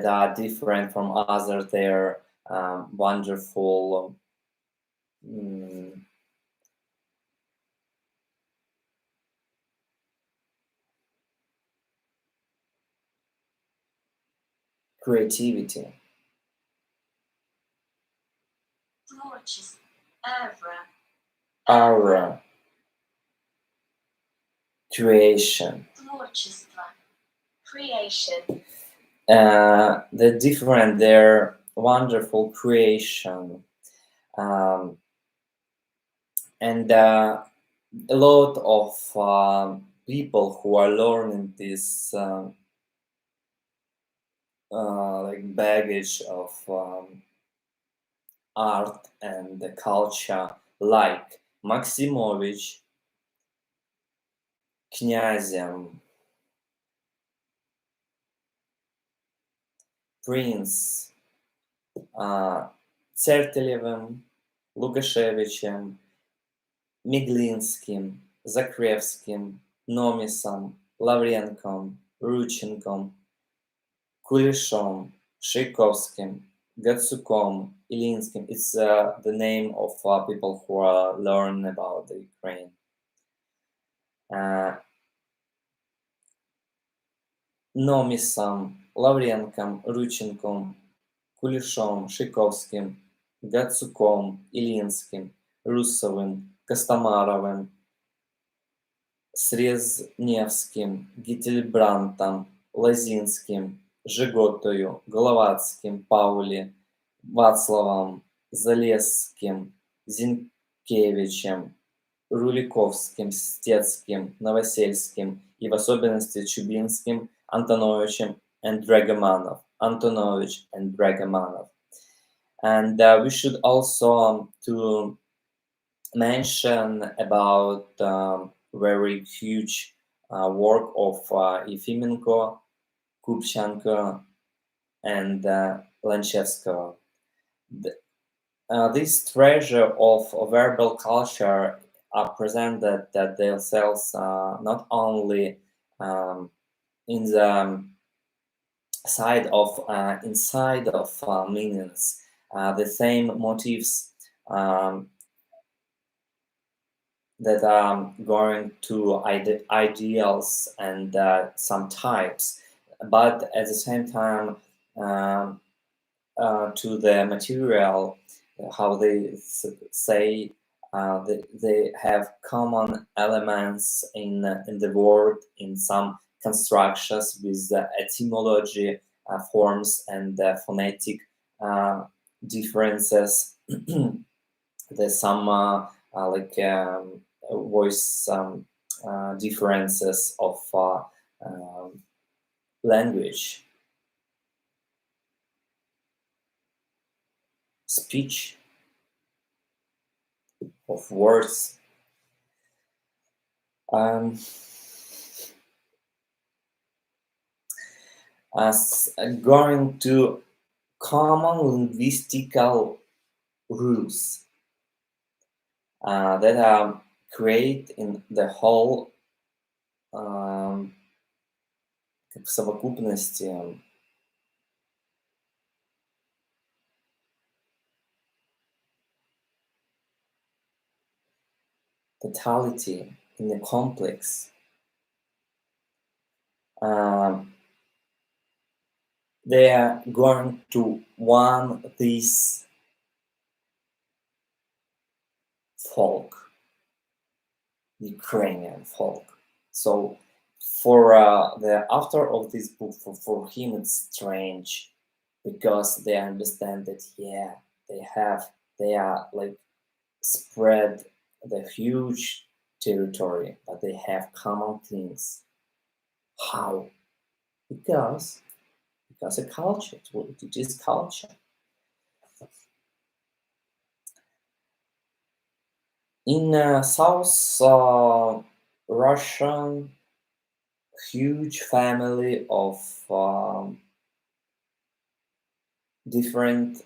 are different from other their wonderful creativity. Aura. Creation. Creation. The different, their wonderful creation. And a lot of people who are learning this like baggage of art and the culture, like Maximovich, Knyazem, Prince, Цертелевым, Лукашевичем, Миглинским, Закревским, Номисом, Лавренком, Рученком, Кулешом, Шейковским, Гацуком, Ilinskim. It's the name of people who are learning about the Ukraine. Номисом, Лавренком, Рученком, Кулешом, Шейковским, Гацуком, Ilinskim, Русовым, Костомаровым, Срезневским, Гительбрантом, Лозинским, Жиготою, Головацким, Паули, Вацлавом, Залесским, Зинкевичем, Руликовским, Стецким, Новосельским и в особенности Чубинским, Антоновичем and Dragomanov. Antonovich and Dragomanov. And we should also to mention about very huge work of Yefimenko, Kupchenko, and Lanchevskого. This treasure of verbal culture present that themselves not only in the side of inside of meanings, the same motifs that are going to ideals and some types, but at the same time to the material, how they say they have common elements in the word, in some constructions with the etymology forms and phonetic differences. There's some voice differences of language, speech, of words. As going to common linguistical rules that are create in the whole в совокупности totality in the complex. They are going to one this folk, Ukrainian folk. So for the author of this book, for him it's strange because they understand that they are like spread the huge territory, but they have common things. How? Because a culture, it is culture. In South Russian, huge family of different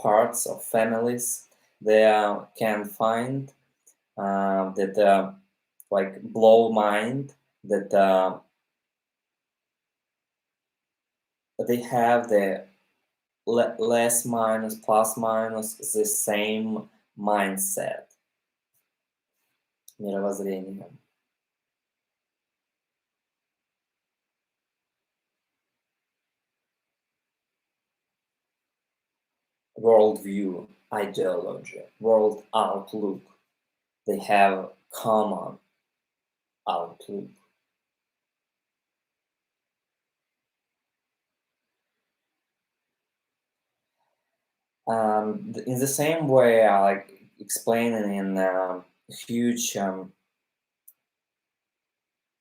parts of families, they can find that like blow mind that they have the less minus plus minus the same mindset, мировоззрение. Worldview, ideology, world outlook. They have common outlook. In the same way, I like explaining in huge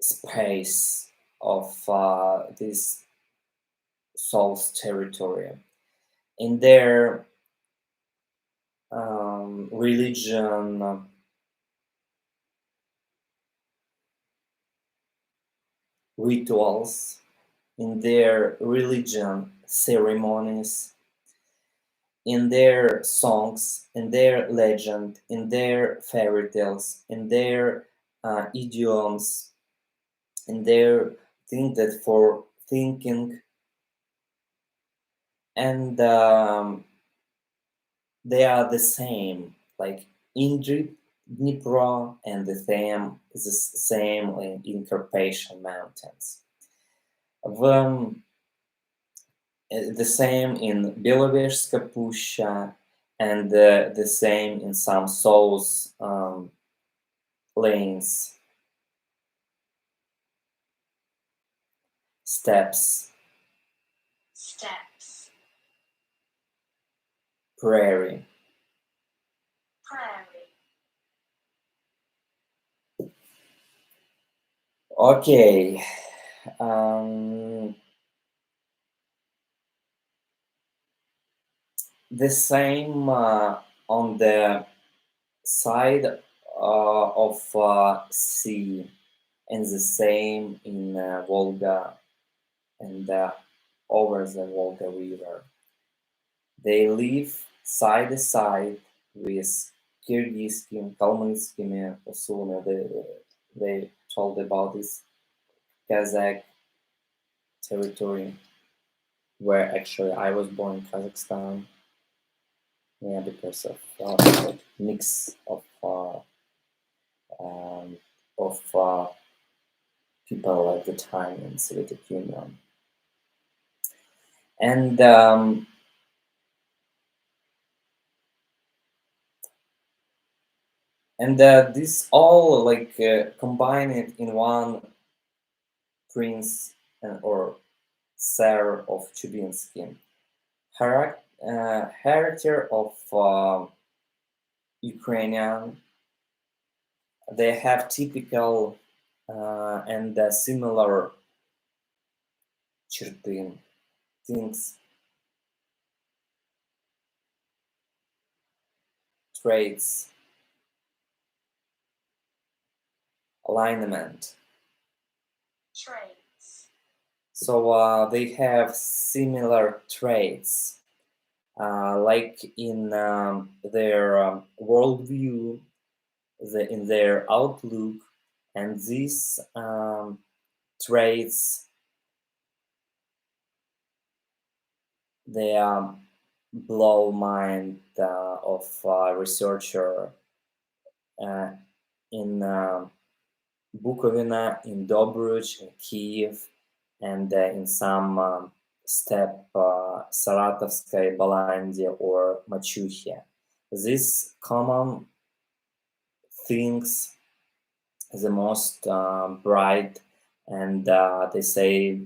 space of this soul's territory. In their religion, rituals, in their religion ceremonies, in their songs, in their legend, in their fairy tales, in their idioms, in their thing that for thinking, and they are the same, like Indri, Dnipro, and the same in Carpathian Mountains. The same in Belovezhska Pusha, and the same in some souls lanes, steppes, prairie. Okay. The same on the side of sea, and the same in Volga and over the Volga River. They live side by side with Kyrgyzскими, калмыцкими посулами. They told about this Kazakh territory, where actually I was born in Kazakhstan. Yeah, because of mix of people at the time in Soviet Union, and this all like combined in one prince or Tsar of Chubinsky. Character of Ukrainian, they have typical and similar черты, things, traits, alignment. Traits. So they have similar traits, like in their worldview, in their outlook, and these traits, they blow mind of researcher in Bukovina, in Dobruch, in Kiev, and in some steppe Saratovskaya, Balandia, or Machuhia. These common things, the most bright, and they say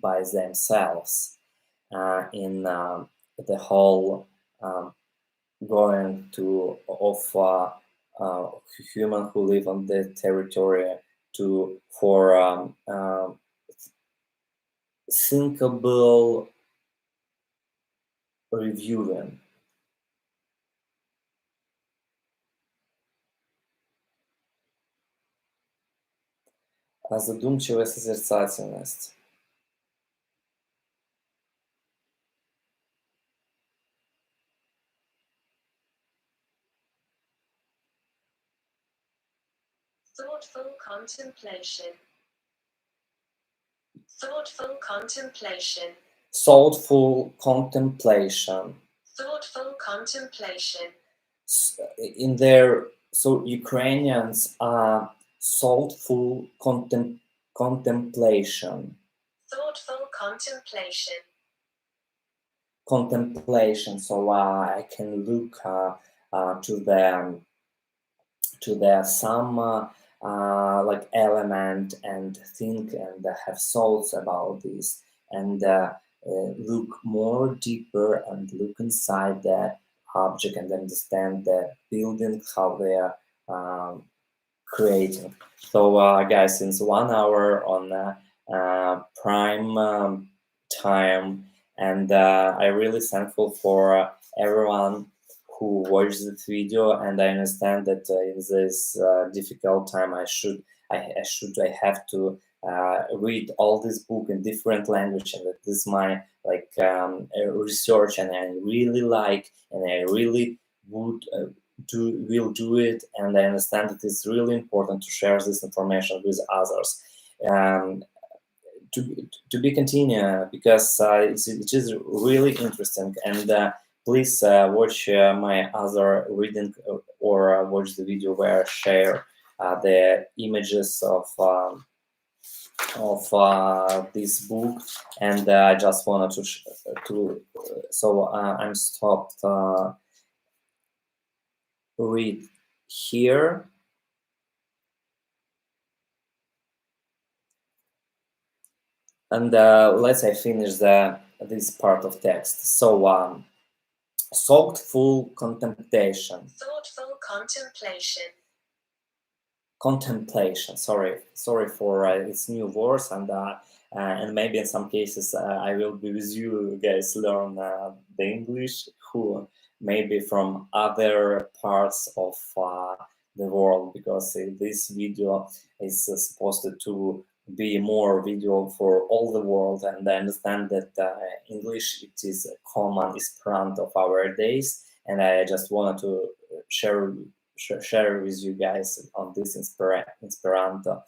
by themselves in the whole going to of human who live on the territory for thinkable reviewing. Задумчивая созерцательность. Thoughtful contemplation. Thoughtful contemplation. Thoughtful contemplation. Thoughtful contemplation. In their, so Ukrainians are thoughtful contemplation. Thoughtful contemplation. Contemplation. So I can look to the some like element and think and have thoughts about this, and look more deeper and look inside the object and understand the building, how they are creating. So guys, since 1 hour on prime time, and I'm really thankful for everyone who watched this video, and I understand that in this difficult time I have to read all this book in different language, and that this is my like research, and I really like, and I really would will do it, and I understand that it's really important to share this information with others. To be continued, because it is really interesting, and please watch my other reading or watch the video where I share the images of this book, and I just wanted to so I'm stopped read here. And let's say finish this part of text. So thoughtful contemplation. Thoughtful contemplation. Contemplation. Sorry for its new words, and maybe in some cases I will be with you guys learn the English who maybe from other parts of the world, because this video is supposed to be more video for all the world, and I understand that English, it is common Esperanto of our days, and I just wanted to share with you guys on this Esperanto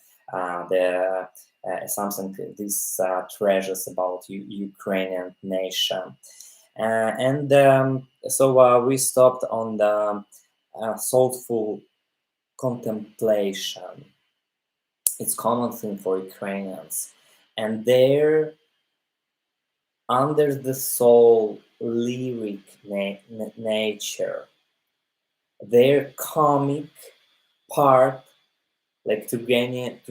something, these treasures about Ukrainian nation. So we stopped on the thoughtful contemplation. It's common thing for Ukrainians, and there, under the soul lyric nature, their comic part, like Turgenev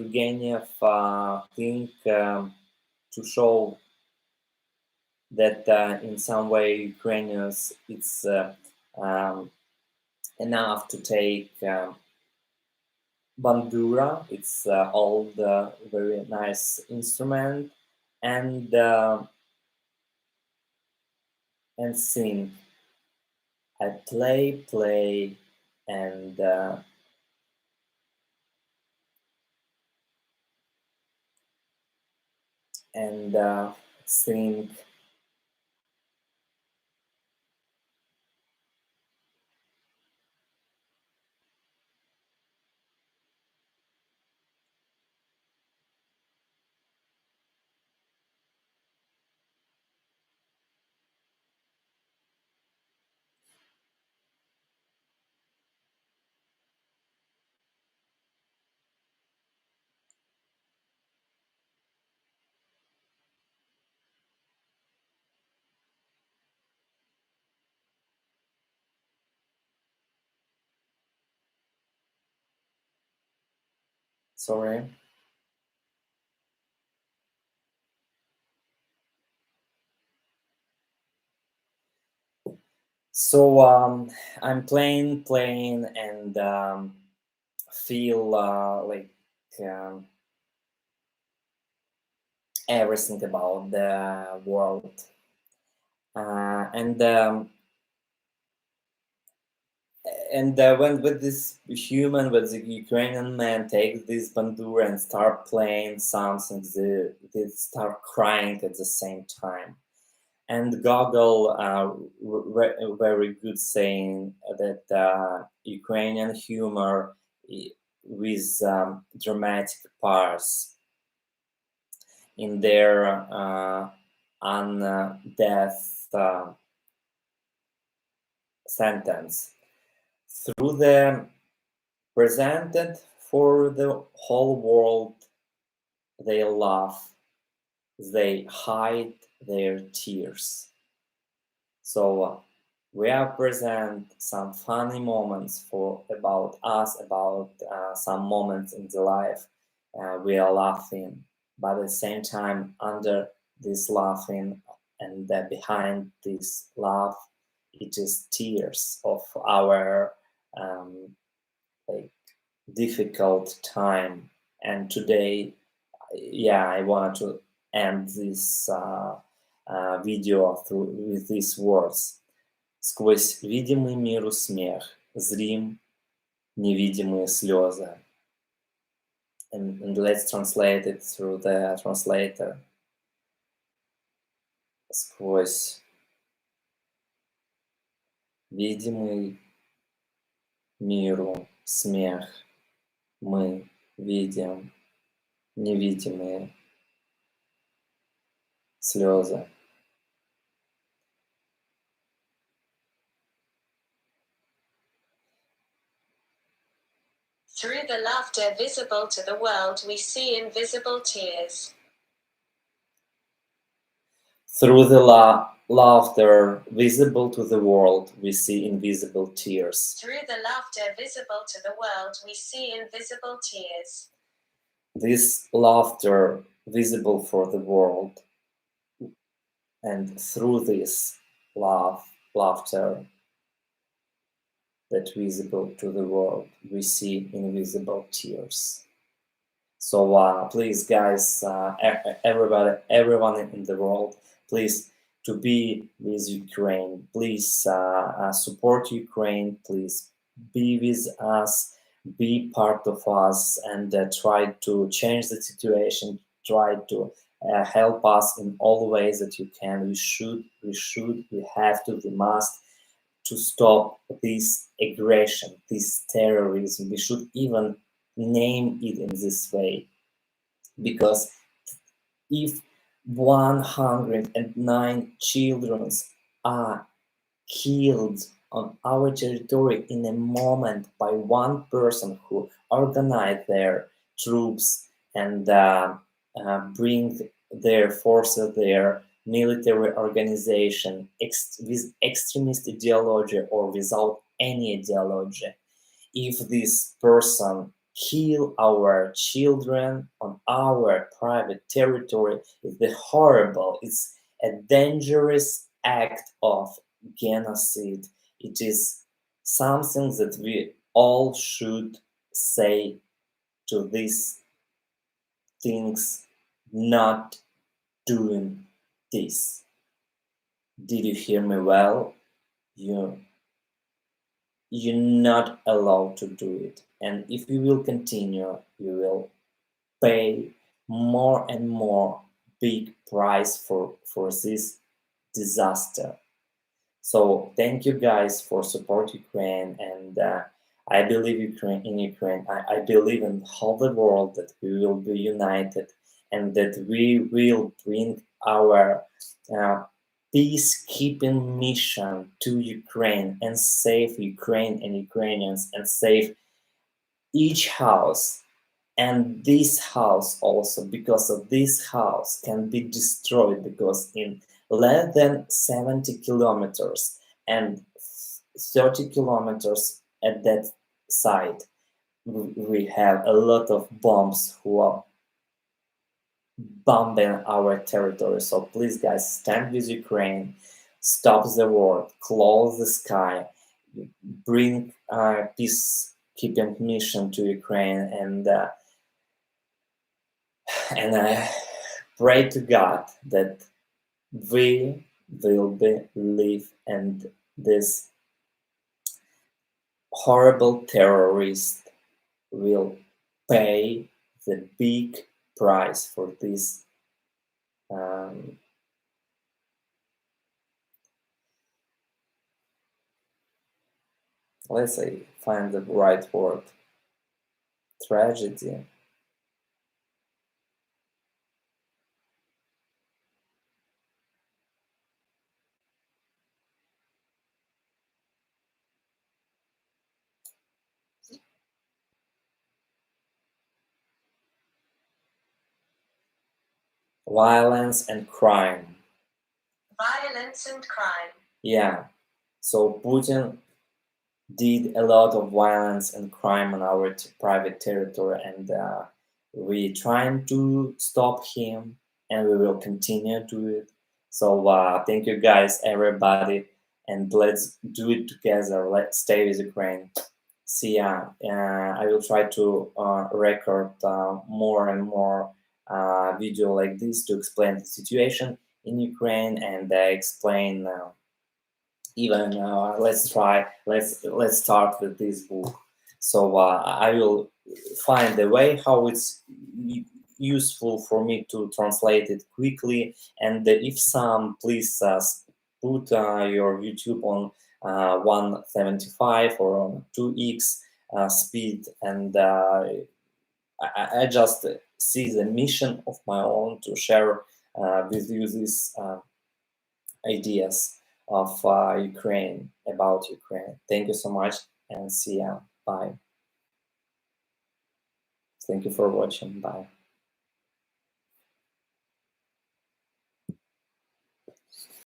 think to show that in some way Ukrainians, it's enough to take bandura. It's old, very nice instrument, and sing. I play, and sing. Sorry. So I'm playing, and feel like everything about the world, when with this human, with the Ukrainian man, take this bandura and start playing something, they start crying at the same time. And Gogol, very good saying that Ukrainian humor with dramatic parts in their death sentence, through the presented for the whole world, they laugh, they hide their tears. So we are present some funny moments about us, about some moments in the life. We are laughing, but at the same time, under this laughing and behind this laugh, it is tears of our like difficult time. And today, I wanted to end this video with these words. Сквозь видимый миру смех зрим невидимые слезы. And let's translate it through the translator. Сквозь видимый миру смех мы видим невидимые слезы. Through the laughter visible to the world, we see invisible tears. Through the laughter visible to the world, we see invisible tears. Through the laughter visible to the world, we see invisible tears. This laughter visible for the world, and through this laughter that visible to the world, we see invisible tears. So please, guys, everyone in the world, please to be with Ukraine. Please support Ukraine. Please be with us, be part of us, and try to change the situation. Try to help us in all ways that you can. We should, we have to, we must to stop this aggression, this terrorism. We should even name it in this way, because if 109 children are killed on our territory in a moment by one person who organized their troops and bring their forces, their military organization with extremist ideology or without any ideology. If this person kill our children on our private territory, it's horrible. It's a dangerous act of genocide. It is something that we all should say to these things, not doing this. Did you hear me well? You're not allowed to do it. And if you will continue, you will pay more and more big price for this disaster. So thank you guys for support Ukraine, and I believe in Ukraine. I believe in whole the world that we will be united and that we will bring our peacekeeping mission to Ukraine and save Ukraine and Ukrainians and save each house. And this house also, because of this house, can be destroyed, because in less than 70 kilometers and 30 kilometers at that side, we have a lot of bombs who are bombing our territory. So please guys, stand with Ukraine, stop the war, close the sky, bring peacekeeping mission to Ukraine, and I pray to God that we will live and this horrible terrorist will pay the big price for this let's say, find the right word, tragedy. Violence and crime. Violence and crime. Yeah, so Putin did a lot of violence and crime on our private territory, and we trying to stop him, and we will continue to it. So thank you guys, everybody, and let's do it together. Let's stay with Ukraine. See ya. I will try to record more and more video like this to explain the situation in Ukraine and explain even let's start with this book. So I will find a way how it's useful for me to translate it quickly, and if some, please put your YouTube on 175 or on 2x speed, and I just see the mission of my own to share with you these ideas of Ukraine, about Ukraine. Thank you so much, and see ya. Bye. Thank you for watching. Bye.